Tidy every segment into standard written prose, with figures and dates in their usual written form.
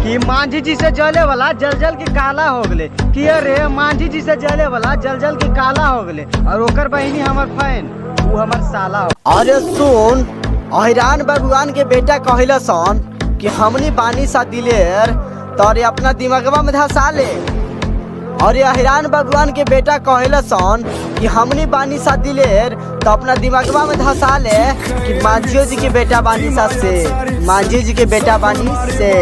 कि मांझी जी से जले वाला जल जल के काला हो गले। कि अरे मांझी जी से जले वाला जल जल के काला हो गले और ओकर बहिनी हमर फैन वो हमर साला हो। अरे सुन, अहिरान भगवान के बेटा कहला सन कि हमनी बानी सा दिलेर तोरे अपना दिमागवा में धसा ले। और अहिरान भगवान के बेटा कहला सन कि हमनी बानी सा दिलेर तो अपना दिमागवा में धसा ले कि मांझियो जी के बेटा बानी सा से, मांझी जी के बेटा बानी से।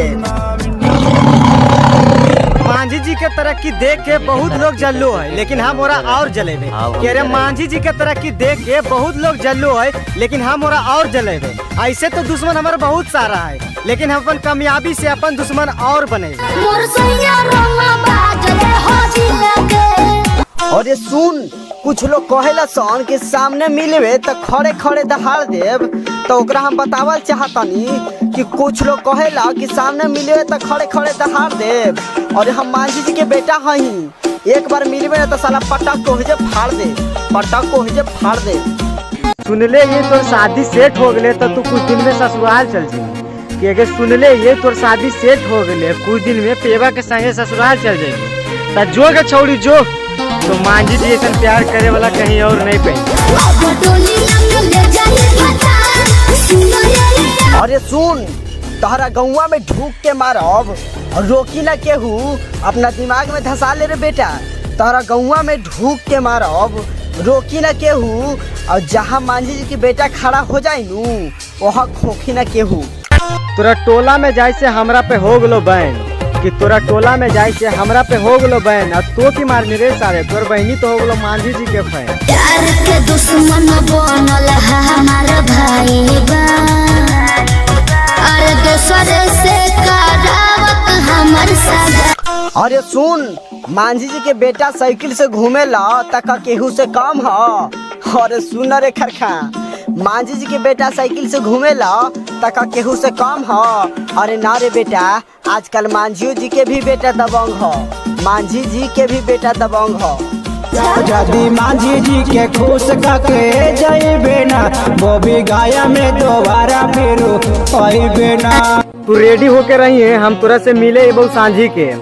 मांझी जी के तरक्की देख के बहुत लोग जल्लू है लेकिन हम ओरा और जलेबे। कह रहे मांझी जी के तरक्की देख के बहुत लोग जल्लू है लेकिन हम ओरा और जलेबे। ऐसे तो दुश्मन हमारा बहुत सारा है लेकिन हम अपन कामयाबी से अपन दुश्मन और बनेबे। और ये सुन, कुछ लोग कहेला सन के सामने मिलवे तो खड़े खड़े दहाड़ देव, तो ओकरा हम बतावल चाहतनी कि कुछ लोग कहेला कि सामने मिलवे तो खड़े खड़े दहाड़ देव। और हम मांझी जी के बेटा हई, एक बार मिलवे ना तो साला पटक को हिजे फाड़ दे, पटक को हिजे फाड़ दे। सुनले ये तोर शादी सेट हो गले तो तू कुछ दिन में ससुराल चल जाई। कि अगर सुनले ये तोर शादी सेट हो गले कुछ दिन में पेवा के संगे ससुराल चल जाएगी तो जो के छौड़ी जो तो मांझी जी ऐसा प्यार करे वाला कहीं और नहीं पे। अरे सुन, तहरा गौवा में ढूक के मारब और रोकी ना केहू, अपना दिमाग में धसा ले रे बेटा। तहरा गौवा में ढूक के मारब, रोकी ना केहू, और जहाँ मांझी जी की बेटा खड़ा हो जाए नू वहाँ खोखी ना केहू। तोरा टोला में जाए से हमरा पे हो गलो बैन, कि तोरा टोला में जाए से हमरा पे हो गलो बैन और तो की मारनी रे सारे तोर बहनी तो हो गलो मांझी जी के फैन। प्यार के दुश्मन बनल हमार भाई बा, अरे दूसरे से करावत हमर साथ। अरे सुन, मांझी जी के बेटा साइकिल से घूमे ला तक केहू से कम ह। अरे सुन रे खरखा, मांझी जी के बेटा साइकिल से घूमे ला तक केहू से कम ह। अरे ना रे बेटा, आजकल मांझियो जी के भी बेटा दबंग ह, मांझी जी के भी बेटा दबंग ह। यदि मांझी जी के खुश करके जाइबे ना, वो भी गाया में दोबारा फिर आइबे ना। तू रेडी होके रही है हम तोरा से मिले बहु सांझी के,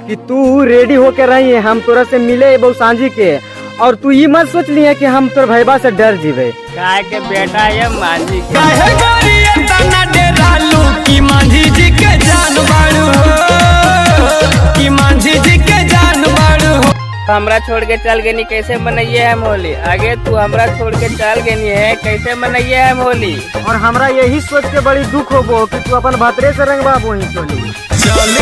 कि तू रेडी होके रही है हम तोरा से मिले बहु सांझी के। और तू ये मत सोच ली है कि हम तोर भैया से डर जीवे काय के बेटा ये मांझी के काहे गोरिया तना डेरालू की मांझी जी के जान बाड़ू, की मांझी जी के जान बाड़ू। हमरा छोड़ के चल गई कैसे मनइये हम होली, आगे तू हमरा छोड़ के चल गई है कैसे मनइये हम होली। और हमरा यही सोच के बड़ी दुख होबो कि तू अपन भतरे से रंगवा बोही चोली। चल